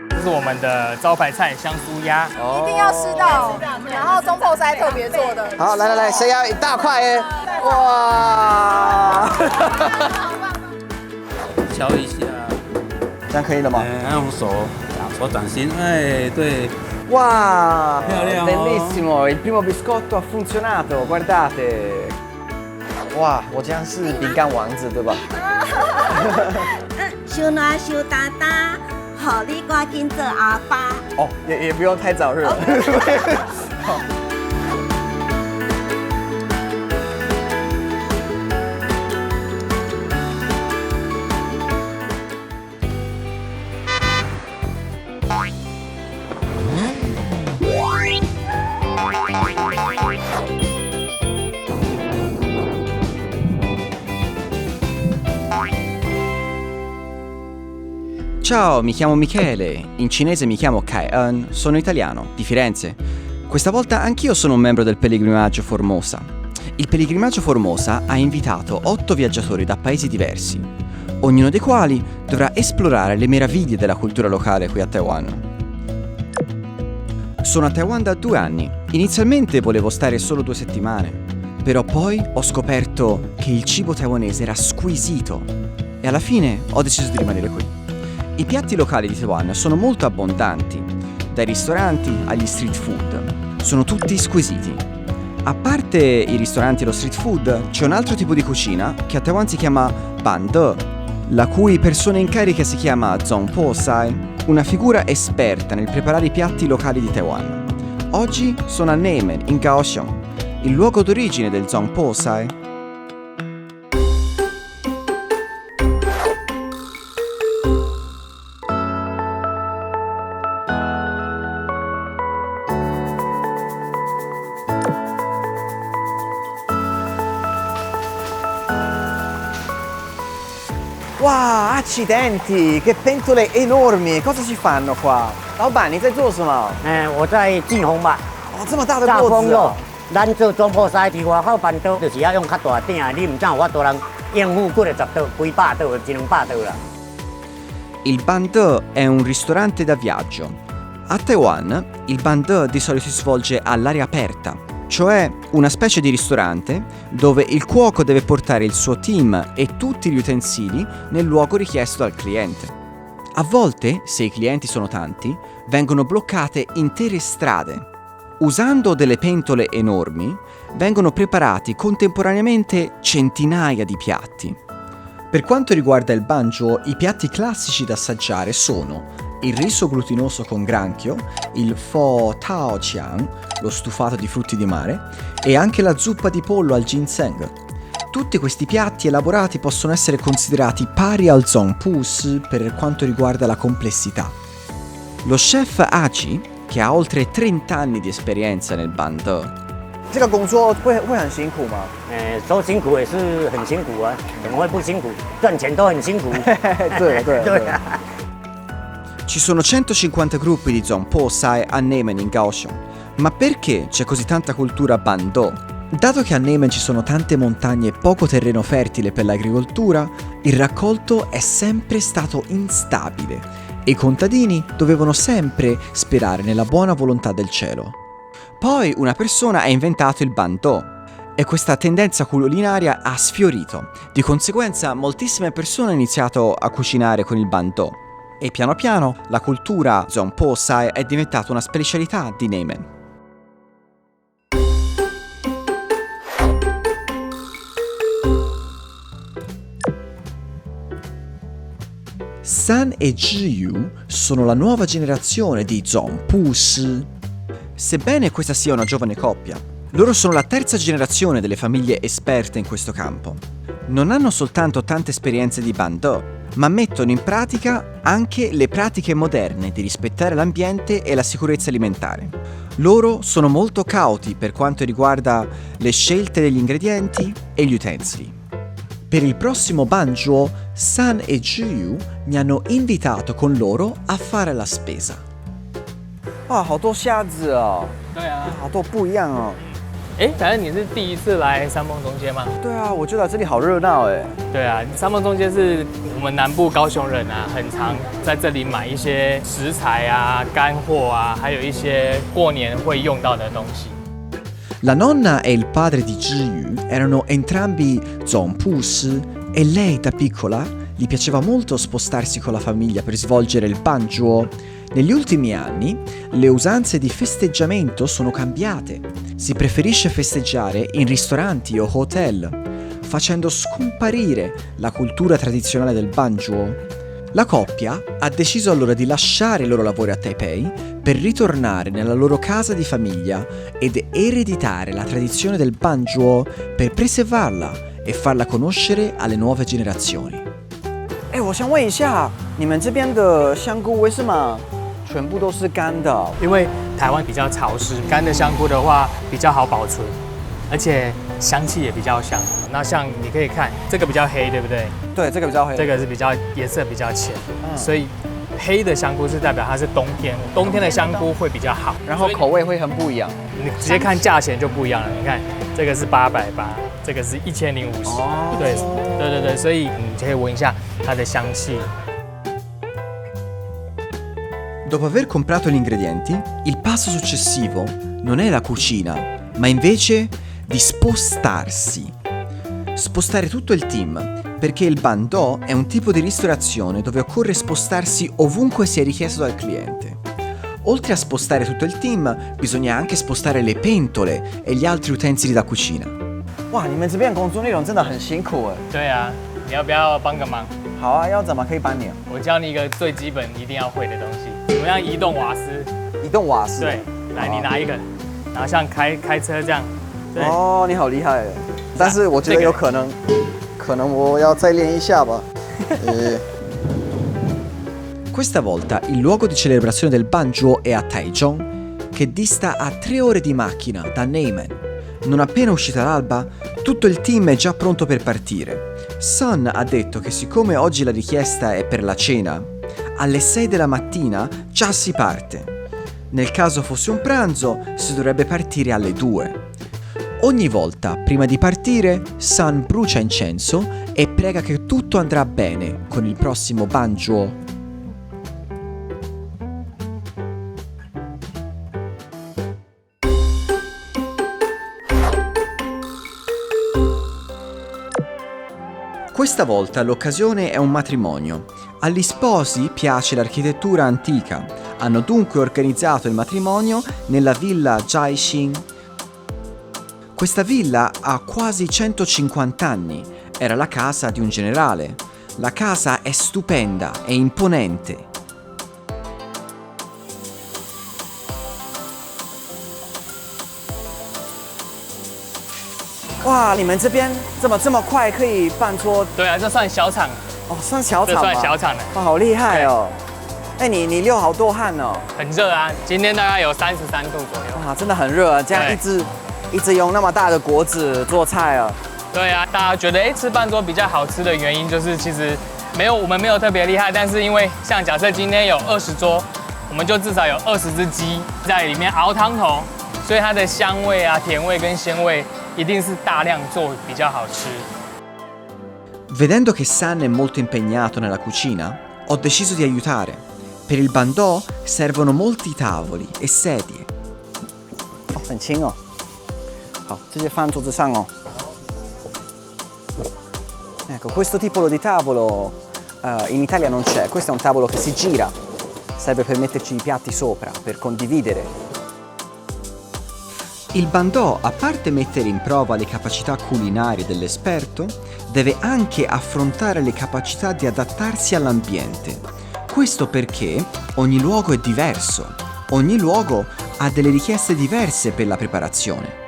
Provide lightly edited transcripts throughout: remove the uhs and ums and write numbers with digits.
这是我们的招牌菜香酥鸭，一定要吃到，然后中破塞特别做的。好，来来来，谁要一大块哎？哇！敲一下，这样可以了吗？用手掌心，哎，对。Wow, bellissimo, il primo biscotto ha funzionato, guardate. Wow, 我这样是饼干王子对吧？烧暖烧哒哒，好你赶紧做阿爸。哦，也不用太早热。Ciao, mi chiamo Michele, in cinese mi chiamo Kai En, sono italiano, di Firenze. Questa volta anch'io sono un membro del Pellegrinaggio Formosa. Il Pellegrinaggio Formosa ha invitato 8 viaggiatori da paesi diversi, ognuno dei quali dovrà esplorare le meraviglie della cultura locale qui a Taiwan. Sono a Taiwan da 2 anni, inizialmente volevo stare solo 2 settimane, però poi ho scoperto che il cibo taiwanese era squisito e alla fine ho deciso di rimanere qui. I piatti locali di Taiwan sono molto abbondanti, dai ristoranti agli street food. Sono tutti squisiti. A parte i ristoranti e lo street food, c'è un altro tipo di cucina che a Taiwan si chiama Ban De, la cui persona in carica si chiama Zong Po Sai, una figura esperta nel preparare i piatti locali di Taiwan. Oggi sono a Neimen, in Kaohsiung, il luogo d'origine del Zong Po Sai. Wow, accidenti, che pentole enormi! Cosa ci fanno qua? 老板，你在做什么？我在进红吧，哦，这么大的炸锅子风肉哦！。咱做中破西伫外口办桌，就是要用较大鼎，你唔知有法度人应付几个十桌、几百桌、一两百桌啦。Il Ban De è un ristorante da viaggio. A Taiwan, il Ban De di solito si svolge all'aria aperta, cioè una specie di ristorante dove il cuoco deve portare il suo team e tutti gli utensili nel luogo richiesto dal cliente. A volte, se i clienti sono tanti, vengono bloccate intere strade. Usando delle pentole enormi, vengono preparati contemporaneamente centinaia di piatti. Per quanto riguarda il banjo, i piatti classici da assaggiare sono il riso glutinoso con granchio, il pho tao chiang, lo stufato di frutti di mare, e anche la zuppa di pollo al ginseng. Tutti questi piatti elaborati possono essere considerati pari al Zong Pu Si per quanto riguarda la complessità. Lo chef Aji, che ha oltre 30 anni di esperienza nel Ban De, 这个工作会很辛苦吗？说辛苦也是很辛苦啊，怎么会不辛苦？赚钱都很辛苦。对对对啊。 Ci sono 150 gruppi di Zong Po Sai a Neimen in Kaohsiung. Ma perché c'è così tanta cultura Ban De? Dato che a Neimen ci sono tante montagne e poco terreno fertile per l'agricoltura, il raccolto è sempre stato instabile e i contadini dovevano sempre sperare nella buona volontà del cielo. Poi una persona ha inventato il Ban De e questa tendenza culinaria ha sfiorito. Di conseguenza moltissime persone hanno iniziato a cucinare con il Ban De e piano piano la cultura Zong Po Sai è diventata una specialità di Neimen. San e Zhiyu sono la nuova generazione di Zong Pu Si. Sebbene questa sia una giovane coppia, loro sono la terza generazione delle famiglie esperte in questo campo. Non hanno soltanto tante esperienze di Ban De, ma mettono in pratica anche le pratiche moderne di rispettare l'ambiente e la sicurezza alimentare. Loro sono molto cauti per quanto riguarda le scelte degli ingredienti e gli utensili. Per il prossimo banjo, San e Zhiyu mi hanno invitato con loro a fare la spesa. 哇，好多虾子哦！对啊，好多不一样哦。哎，反正你是第一次来三凤中街吗？对啊，我觉得这里好热闹哎。对啊，三凤中街是我们南部高雄人啊，很常在这里买一些食材啊、干货啊，还有一些过年会用到的东西。La nonna e il padre di Jiyu erano entrambi Zonpus e lei da piccola gli piaceva molto spostarsi con la famiglia per svolgere il Banjuo. Negli ultimi anni le usanze di festeggiamento sono cambiate. Si preferisce festeggiare in ristoranti o hotel, facendo scomparire la cultura tradizionale del Banjuo. La coppia ha deciso allora di lasciare i loro lavori a Taipei per ritornare nella loro casa di famiglia ed ereditare la tradizione del Banjuo per preservarla e farla conoscere alle nuove generazioni. 我想问一下，你们这边的香菇为什么全部都是干的？因为台湾比较潮湿，干的香菇的话比较好保存，而且香气也比较香。那像你可以看这个比较黑，对不对？对，这个比较黑。这个是比较颜色比较浅，所以黑的香菇是代表它是冬天，冬天的香菇会比较好，然后口味会很不一样。你直接看价钱就不一样了。你看这个是880，这个是1050。对，所以你可以闻一下它的香气。Dopo aver comprato gli ingredienti, il passo successivo non è la cucina, ma invece di spostarsi. Spostare tutto il team, perché il Bandò è un tipo di ristorazione dove occorre spostarsi ovunque sia richiesto dal cliente. Oltre a spostare tutto il team, bisogna anche spostare le pentole e gli altri utensili da cucina. 哇，你们这边工作内容真的很辛苦哎。对啊，你要不要帮个忙？好啊，要怎么可以帮你？我教你一个最基本一定要会的东西，怎么样移动瓦斯？移动瓦斯。对，来你拿一个，然后像开车这样。对。哦，你好厉害！但是我觉得有可能，可能我要再练一下吧。Questa volta il luogo di celebrazione del Banjuo è a Taichung, che dista a 3 ore di macchina da Neimen. Non appena uscita l'alba, tutto il team è già pronto per partire. Sun ha detto che siccome oggi la richiesta è per la cena, alle 6 della mattina già si parte. Nel caso fosse un pranzo, si dovrebbe partire alle 2. Ogni volta, prima di partire, Sun brucia incenso e prega che tutto andrà bene con il prossimo Banjuo. Questa volta l'occasione è un matrimonio. Agli sposi piace l'architettura antica. Hanno dunque organizzato il matrimonio nella villa Jiaxing. Questa villa ha quasi 150 anni. Era la casa di un generale. La casa è stupenda e imponente. Wow, 你们这边怎么这么快可以办桌？对啊，这算小厂哦，算小这厂吗？算小厂的。哇，好厉害哦！哎，你流好多汗哦。很热啊，今天大概有33度左右。哇，真的很热啊！这样一直用那么大的锅子做菜啊。对啊，大家觉得吃半桌比较好吃的原因就是其实我们没有特别厉害，但是因为像假设今天有20桌，我们就至少有20只鸡在里面熬汤头，所以它的香味啊、甜味跟鲜味一定是大量做比较好吃。Vedendo che Sun è molto impegnato nella cucina, ho deciso di aiutare. Per il Bandò servono molti tavoli e sedie. 哦，很轻哦。好，这些放桌子上哦。Ecco, questo tipo di tavolo in Italia non c'è. Questo è un tavolo che si gira. Serve per metterci i piatti sopra, per condividere. Il Bandò, a parte mettere in prova le capacità culinarie dell'esperto, deve anche affrontare le capacità di adattarsi all'ambiente. Questo perché ogni luogo è diverso, ogni luogo ha delle richieste diverse per la preparazione.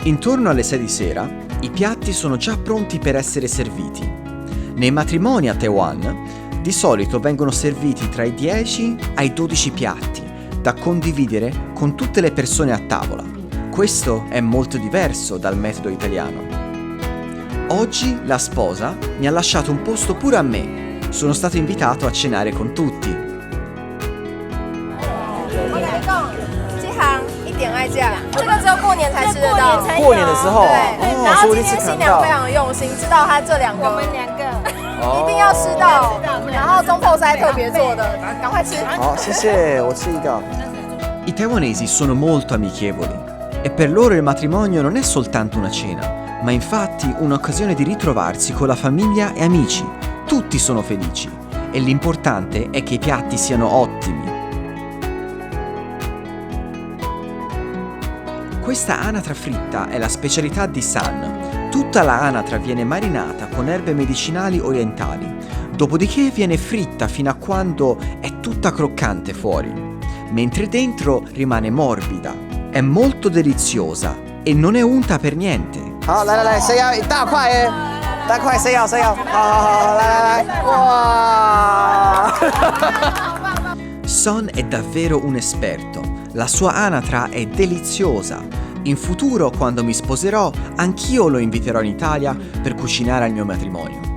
Intorno alle 6 di sera, i piatti sono già pronti per essere serviti. Nei matrimoni a Taiwan, di solito vengono serviti tra i 10 ai 12 piatti, da condividere con tutte le persone a tavola. Questo è molto diverso dal metodo italiano. Oggi la sposa mi ha lasciato un posto pure a me. Sono stato invitato a cenare con tutti. 我跟你讲，这行有过年才吃得到。过年的时候，对，然后所以我一直今天新看到娘非。常用心，知道她这两个，我们2个。一定要吃到。然后中破塞特别做的，赶快吃。好，谢谢，我吃一个。I taiwanesi sono molto amichevoli e per loro il matrimonio non è soltanto una cena, ma infatti un'occasione di ritrovarsi con la famiglia e amici. Tutti sono felici e l'importante è che i piatti siano ottimi. Questa anatra fritta è la specialità di San. Tutta la anatra viene marinata con erbe medicinali orientali, dopodiché viene fritta fino a quando è tutta croccante fuori, mentre dentro rimane morbida. È molto deliziosa e non è unta per niente. 好，来来来，谁要大块哎？大块谁要？谁要？好，来来来，哇！ Son è davvero un esperto. La sua anatra è deliziosa. In futuro, quando mi sposerò, anch'io lo inviterò in Italia per cucinare al mio matrimonio.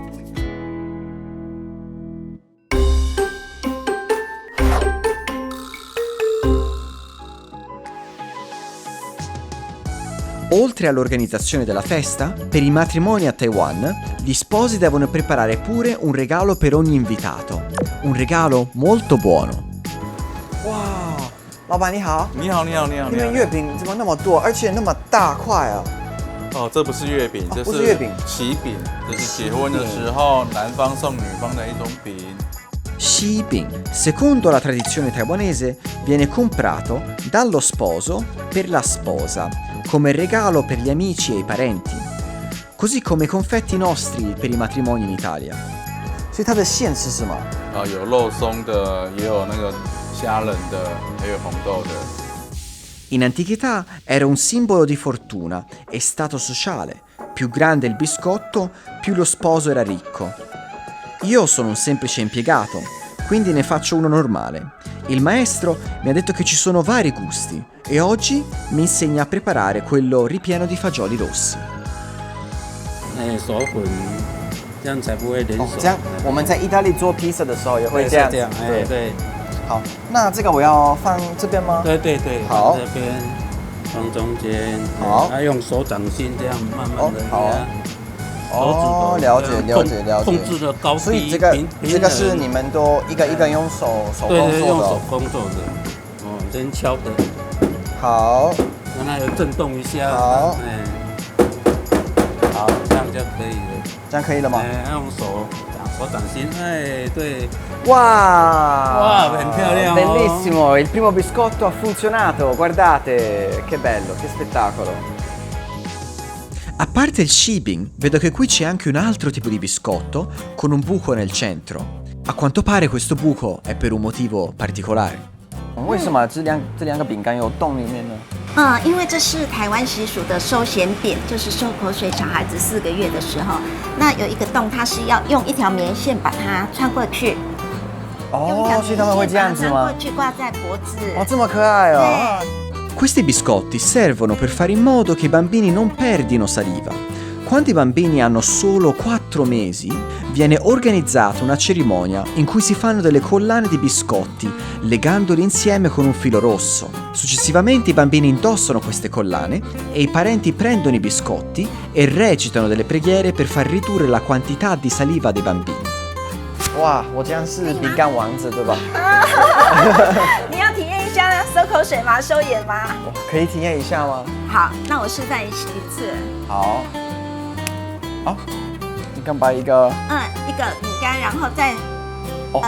Oltre all'organizzazione della festa, per i matrimoni a Taiwan, gli sposi devono preparare pure un regalo per ogni invitato. Un regalo molto buono. 哇，老板你好，你好，你好，你好，你们月饼怎么那么多，而且那么大块啊？哦，这不是月饼，这不是月饼喜饼，这是结婚的时候男方送女方的一种饼。 Xibing, secondo la tradizione taiwanese, viene comprato dallo sposo per la sposa, come regalo per gli amici e i parenti, così come i confetti nostri per i matrimoni in Italia. 所以它的馅是什么？有肉松的，也有那个虾仁的，还有红豆的。 In antichità era un simbolo di fortuna e stato sociale. Più grande il biscotto, più lo sposo era ricco. Io sono un semplice impiegato, quindi ne faccio uno normale. Il maestro mi ha detto che ci sono vari gusti e oggi mi insegna a preparare quello ripieno di fagioli rossi. 手粉，这样才不会连手。这样我们在意大利做披萨的时候也会这样。这样，哎，对，好，那这个我要放这边吗？对对对，好这边放中间，好用手掌心这样慢慢的，好哦，了解了解了解。控制的高低，所以这个是你们都一个一个用手工做的。对，用手工做的。哦，先敲的。好，让它有震动一下。好，好，这样就可以了。这样可以了吗？用手掌心，哎，对。 Wow! Wow, ben漂亮, Bellissimo, il primo biscotto ha funzionato, guardate, che bello, che spettacolo. A parte il Xibing, vedo che qui c'è anche un altro tipo di biscotto con un buco nel centro. A quanto pare questo buco è per un motivo particolare. 为什么这两个饼干有洞里面呢？因为这是台湾习俗的收咸扁，就是漱口水小孩子4个月的时候，那有一个洞，它是要用一条棉线把它穿过去。哦，所以他们会这样子吗？穿过去挂在脖子。哦，这么可爱哦。 Questi biscotti servono per fare in modo che i bambini non perdino saliva. Quando i bambini hanno solo 4 mesi, viene organizzata una cerimonia in cui si fanno delle collane di biscotti, legandoli insieme con un filo rosso. Successivamente i bambini indossano queste collane e i parenti prendono i biscotti e recitano delle preghiere per far ridurre la quantità di saliva dei bambini. 哇，我这样是饼干王子对吧？你要体验一下收口水吗？收盐吗？可以体验一下吗？好，那我示范一次。好。好，你刚把一个一个饼干，然后再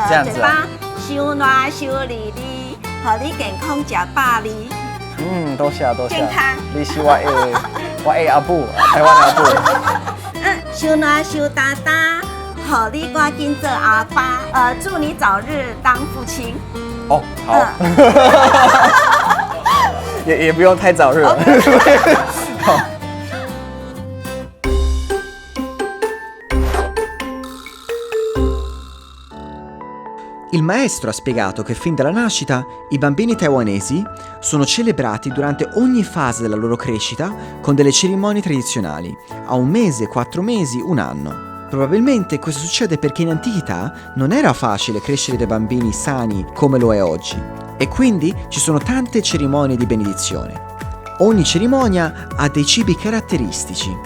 这样子嘴巴收暖收里里，好你健康吃饱哩。多谢多谢。健康。你是我阿布，台湾阿布。收暖收大大。 好，你赶紧做阿爸，祝你早日当父亲。哦，好，也不用太早日了。好。Il maestro ha spiegato che fin dalla nascita i bambini taiwanesi sono celebrati durante ogni fase della loro crescita con delle cerimonie tradizionali, a 1 mese, 4 mesi, 1 anno. Probabilmente questo succede perché in antichità non era facile crescere dei bambini sani come lo è oggi e quindi ci sono tante cerimonie di benedizione. Ogni cerimonia ha dei cibi caratteristici.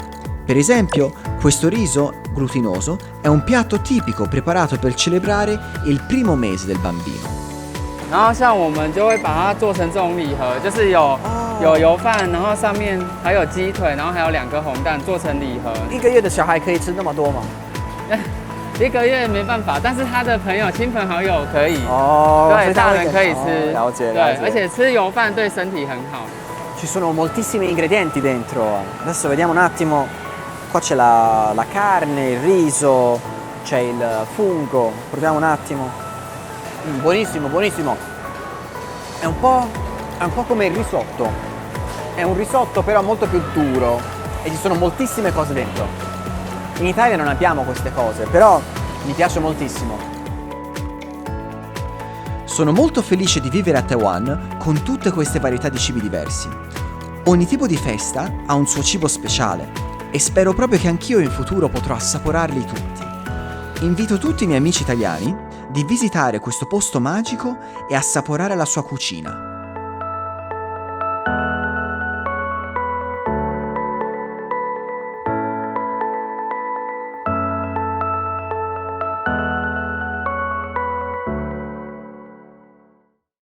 Per esempio, questo riso glutinoso è un piatto tipico preparato per celebrare il primo mese del bambino. 然后像我们就会把它做成这种礼盒，就是有油饭，然后上面还有鸡腿，然后还有2个红蛋做成礼盒。一个月的小孩可以吃那么多吗？1个月没办法，但是他的朋友、亲朋好友可以。哦，对，大人可以吃。了解，对，而且吃油饭对身体很好。Ci sono moltissimi ingredienti dentro. Adesso vediamo un attimo. Qua c'è la carne, il riso, c'è il fungo. Proviamo un attimo. Buonissimo, buonissimo. È un po' come il risotto. È un risotto però molto più duro e ci sono moltissime cose dentro. In Italia non abbiamo queste cose, però mi piace moltissimo. Sono molto felice di vivere a Taiwan con tutte queste varietà di cibi diversi. Ogni tipo di festa ha un suo cibo speciale e spero proprio che anch'io in futuro potrò assaporarli tutti. Invito tutti i miei amici italiani di visitare questo posto magico e assaporare la sua cucina.